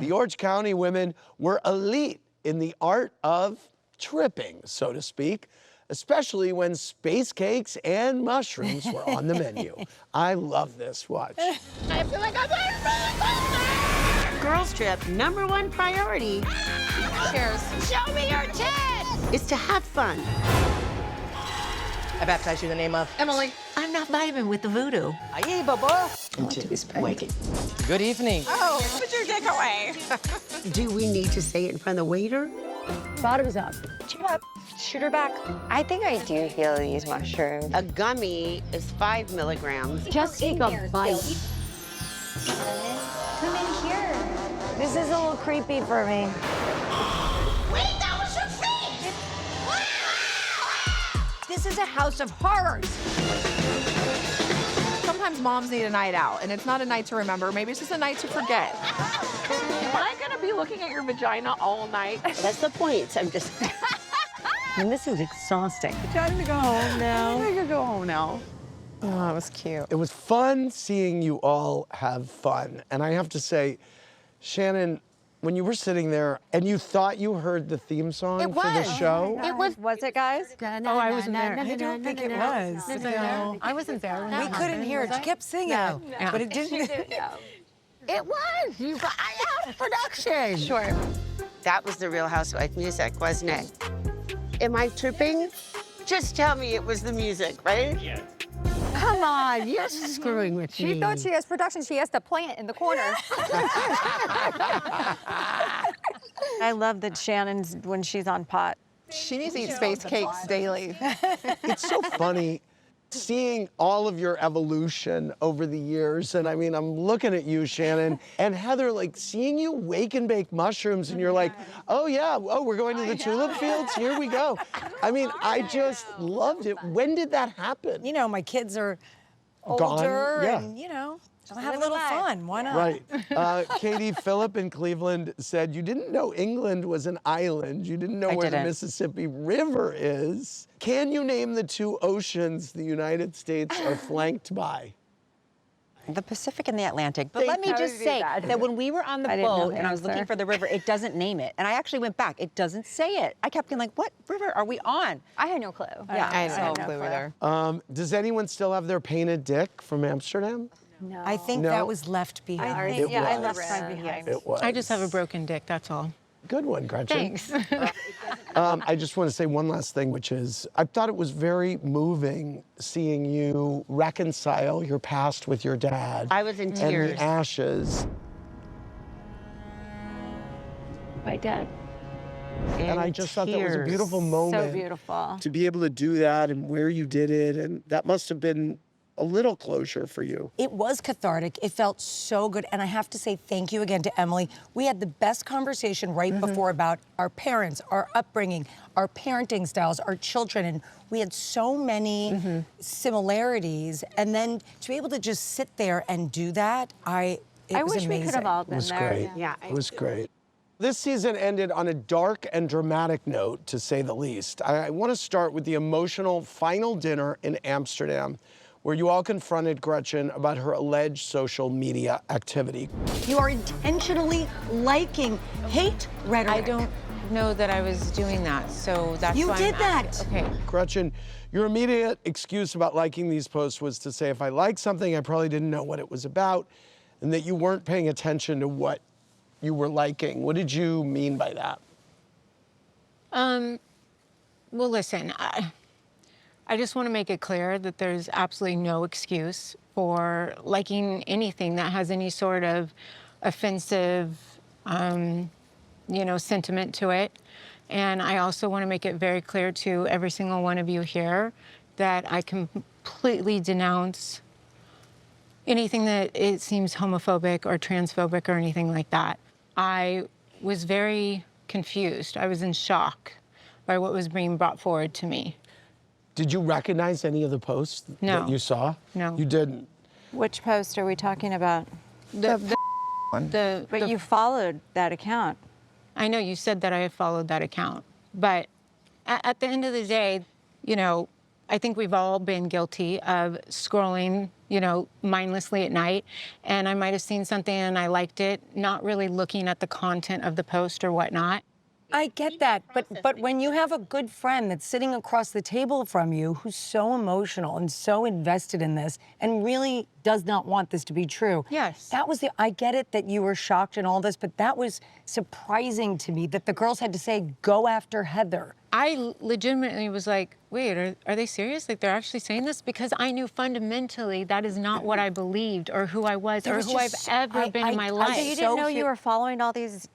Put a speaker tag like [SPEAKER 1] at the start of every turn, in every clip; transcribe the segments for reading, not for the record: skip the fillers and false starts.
[SPEAKER 1] The Orange County women were elite in the art of tripping, so to speak, especially when space cakes and mushrooms were on the menu. I love this. Watch.
[SPEAKER 2] I feel like I'm in
[SPEAKER 3] Girls trip, #1 priority.
[SPEAKER 2] Cheers. Show me your tits!
[SPEAKER 3] Is to have fun.
[SPEAKER 4] I baptize you in the name of
[SPEAKER 2] Emily.
[SPEAKER 3] I'm not vibing with the voodoo.
[SPEAKER 4] Aye, baba.
[SPEAKER 3] Wake.
[SPEAKER 4] Good evening.
[SPEAKER 2] Oh, put your dick away.
[SPEAKER 3] Do we need to say it in front of the waiter?
[SPEAKER 5] Bottoms up.
[SPEAKER 2] Shoot up. Shoot her back.
[SPEAKER 6] I think I do feel these mushrooms.
[SPEAKER 3] A gummy is 5 milligrams.
[SPEAKER 5] Just take a bite.
[SPEAKER 6] Come in here.
[SPEAKER 5] This is a little creepy for me.
[SPEAKER 2] Wait, that was your feet!
[SPEAKER 5] This is a house of horrors.
[SPEAKER 7] Sometimes moms need a night out, and it's not a night to remember. Maybe it's just a night to forget. Am I gonna be looking at your vagina all night?
[SPEAKER 3] That's the point. I'm just.
[SPEAKER 5] And this is exhausting.
[SPEAKER 7] Time to go home now. I could go home now. Oh, that was cute.
[SPEAKER 1] It was fun seeing you all have fun. And I have to say, Shannon, when you were sitting there and you thought you heard the theme song for the show.
[SPEAKER 5] It was. Was it, guys?
[SPEAKER 7] Oh, I wasn't there.
[SPEAKER 4] I don't think it was.
[SPEAKER 7] No, I wasn't there.
[SPEAKER 4] We couldn't hear it. She kept singing, but it didn't.
[SPEAKER 3] It was. You got out production.
[SPEAKER 7] Sure.
[SPEAKER 3] That was the Real Housewife music, wasn't it? Am I tripping? Just tell me it was the music, right? Yeah. Come on, you're screwing with me.
[SPEAKER 6] She thought she has production. She has the plant in the corner.
[SPEAKER 5] I love that Shannon's, when she's on pot.
[SPEAKER 7] She needs to eat space cakes daily.
[SPEAKER 1] It's so funny seeing all of your evolution over the years. And I mean, I'm looking at you, Shannon, and Heather, like seeing you wake and bake mushrooms and you're like, oh yeah, oh, we're going to the tulip fields, here we go. I mean, I just loved it. When did that happen?
[SPEAKER 4] You know, my kids are
[SPEAKER 1] Gone,
[SPEAKER 4] older,
[SPEAKER 1] yeah.
[SPEAKER 4] and you know, I'll have a little fun. Why not?
[SPEAKER 1] Right. Katie Phillip in Cleveland said you didn't know England was an island. You didn't know where the Mississippi River is. Can you name the 2 oceans the United States are flanked by?
[SPEAKER 8] The Pacific and the Atlantic. But let me just say that when we were on the boat and I was looking for the river, it doesn't name it. And I actually went back. It doesn't say it. I kept being like, what river are we on?
[SPEAKER 6] I had no clue.
[SPEAKER 8] Yeah,
[SPEAKER 7] I had no clue either.
[SPEAKER 1] Does anyone still have their painted dick from Amsterdam?
[SPEAKER 6] No.
[SPEAKER 4] I think
[SPEAKER 1] No.
[SPEAKER 4] that was left behind.
[SPEAKER 1] It
[SPEAKER 6] I
[SPEAKER 1] was.
[SPEAKER 6] left mine behind.
[SPEAKER 1] It was.
[SPEAKER 7] I just have a broken dick, that's all.
[SPEAKER 1] Good one, Gretchen.
[SPEAKER 6] Thanks.
[SPEAKER 1] I just want to say one last thing, which is I thought it was very moving seeing you reconcile your past with your dad.
[SPEAKER 3] I was in
[SPEAKER 1] and
[SPEAKER 3] tears.
[SPEAKER 1] the ashes.
[SPEAKER 6] My dad.
[SPEAKER 1] And I just thought that was a beautiful moment.
[SPEAKER 6] So beautiful.
[SPEAKER 1] To be able to do that and where you did it, and that must have been a little closure for you.
[SPEAKER 4] It was cathartic. It felt so good. And I have to say thank you again to Emily. We had the best conversation right before about our parents, our upbringing, our parenting styles, our children. And we had so many similarities. And then to be able to just sit there and do that, it
[SPEAKER 6] I
[SPEAKER 4] was
[SPEAKER 6] wish
[SPEAKER 4] amazing.
[SPEAKER 6] we could have all
[SPEAKER 1] It
[SPEAKER 6] been
[SPEAKER 1] was
[SPEAKER 6] there.
[SPEAKER 1] great.
[SPEAKER 3] Yeah.
[SPEAKER 1] It was great. This season ended on a dark and dramatic note, to say the least. I want to start with the emotional final dinner in Amsterdam, where you all confronted Gretchen about her alleged social media activity.
[SPEAKER 4] You are intentionally liking hate rhetoric.
[SPEAKER 9] I don't know that I was doing that, so that's
[SPEAKER 4] You
[SPEAKER 9] why
[SPEAKER 4] did
[SPEAKER 9] I'm
[SPEAKER 4] that.
[SPEAKER 9] asking. Okay.
[SPEAKER 1] Gretchen, your immediate excuse about liking these posts was to say, if I liked something, I probably didn't know what it was about, and that you weren't paying attention to what you were liking. What did you mean by that?
[SPEAKER 9] Well, listen, I just want to make it clear that there's absolutely no excuse for liking anything that has any sort of offensive, sentiment to it. And I also want to make it very clear to every single one of you here that I completely denounce anything that it seems homophobic or transphobic or anything like that. I was very confused. I was in shock by what was being brought forward to me.
[SPEAKER 1] Did you recognize any of the posts that you saw?
[SPEAKER 9] No.
[SPEAKER 1] You didn't?
[SPEAKER 6] Which post are we talking about?
[SPEAKER 9] But
[SPEAKER 6] You followed that account.
[SPEAKER 9] I know you said that I had followed that account, but at the end of the day, I think we've all been guilty of scrolling you know, mindlessly at night, and I might have seen something and I liked it, not really looking at the content of the post or whatnot.
[SPEAKER 4] I get that, but when you have a good friend that's sitting across the table from you who's so emotional and so invested in this and really does not want this to be true.
[SPEAKER 9] Yes.
[SPEAKER 4] That was I get it that you were shocked and all this, but that was surprising to me that the girls had to say, go after Heather.
[SPEAKER 9] I legitimately was like, wait, are they serious? Like, they're actually saying this? Because I knew fundamentally that is not what I believed or who I was or who I've ever been in my life.
[SPEAKER 6] So you didn't know you were following all these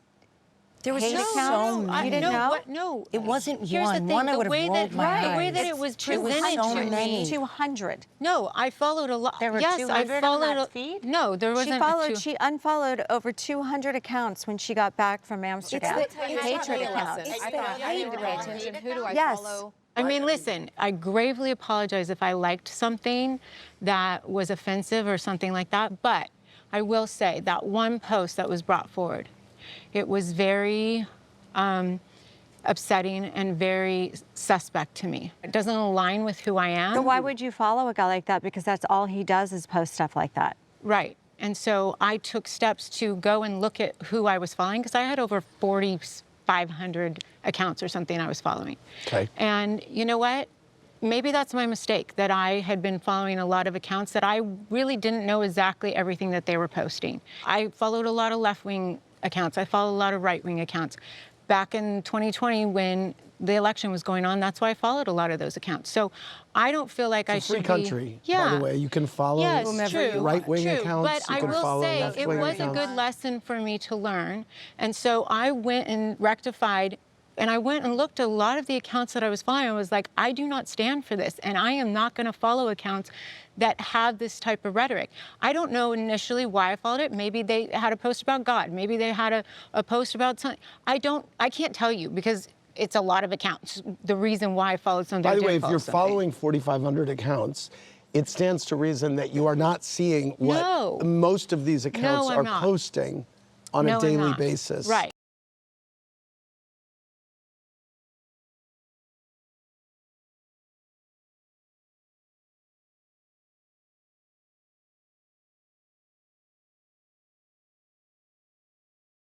[SPEAKER 4] There was
[SPEAKER 6] hate
[SPEAKER 4] just
[SPEAKER 6] accounts?
[SPEAKER 4] so many.
[SPEAKER 6] You didn't know?
[SPEAKER 9] What? No.
[SPEAKER 4] It wasn't
[SPEAKER 9] Here's the
[SPEAKER 4] one.
[SPEAKER 9] thing,
[SPEAKER 4] One I
[SPEAKER 9] the
[SPEAKER 4] would have
[SPEAKER 9] way
[SPEAKER 4] rolled
[SPEAKER 9] that,
[SPEAKER 4] my eyes.
[SPEAKER 9] the way that it was presented
[SPEAKER 4] so
[SPEAKER 9] to
[SPEAKER 4] many.
[SPEAKER 9] me.
[SPEAKER 6] 200.
[SPEAKER 9] No, I followed a lot.
[SPEAKER 6] There were
[SPEAKER 9] yes,
[SPEAKER 6] 200
[SPEAKER 9] I
[SPEAKER 6] on
[SPEAKER 9] followed
[SPEAKER 6] that feed?
[SPEAKER 9] No, there wasn't.
[SPEAKER 6] She unfollowed over 200 accounts when she got back from Amsterdam. Hatred accounts.
[SPEAKER 7] Who do I
[SPEAKER 6] Yes.
[SPEAKER 7] follow?
[SPEAKER 9] I mean, listen, I gravely apologize if I liked something that was offensive or something like that, but I will say that one post that was brought forward, it was very upsetting and very suspect to me. It doesn't align with who I am.
[SPEAKER 6] So why would you follow a guy like that? Because that's all he does is post stuff like that.
[SPEAKER 9] Right. And so I took steps to go and look at who I was following because I had over 4,500 accounts or something I was following.
[SPEAKER 1] Okay.
[SPEAKER 9] And you know what? Maybe that's my mistake, that I had been following a lot of accounts that I really didn't know exactly everything that they were posting. I followed a lot of left-wing accounts. I followed a lot of right-wing accounts. Back in 2020, when the election was going on, that's why I followed a lot of those accounts. So I don't feel like I
[SPEAKER 1] It's a
[SPEAKER 9] should
[SPEAKER 1] free country, by the way. You can follow right-wing accounts.
[SPEAKER 9] But
[SPEAKER 1] you
[SPEAKER 9] I
[SPEAKER 1] can
[SPEAKER 9] will
[SPEAKER 1] follow
[SPEAKER 9] say it
[SPEAKER 1] left-wing
[SPEAKER 9] was
[SPEAKER 1] accounts.
[SPEAKER 9] a good lesson for me to learn. And so I went and rectified, and I went and looked at a lot of the accounts that I was following. I was like, I do not stand for this, and I am not going to follow accounts that have this type of rhetoric. I don't know initially why I followed it. Maybe they had a post about God. Maybe they had a post about something. I can't tell you because it's a lot of accounts. The reason why I followed something.
[SPEAKER 1] By the way, if you're following 4,500 accounts, it stands to reason that you are not seeing what most of these accounts are posting on a daily basis.
[SPEAKER 9] Right.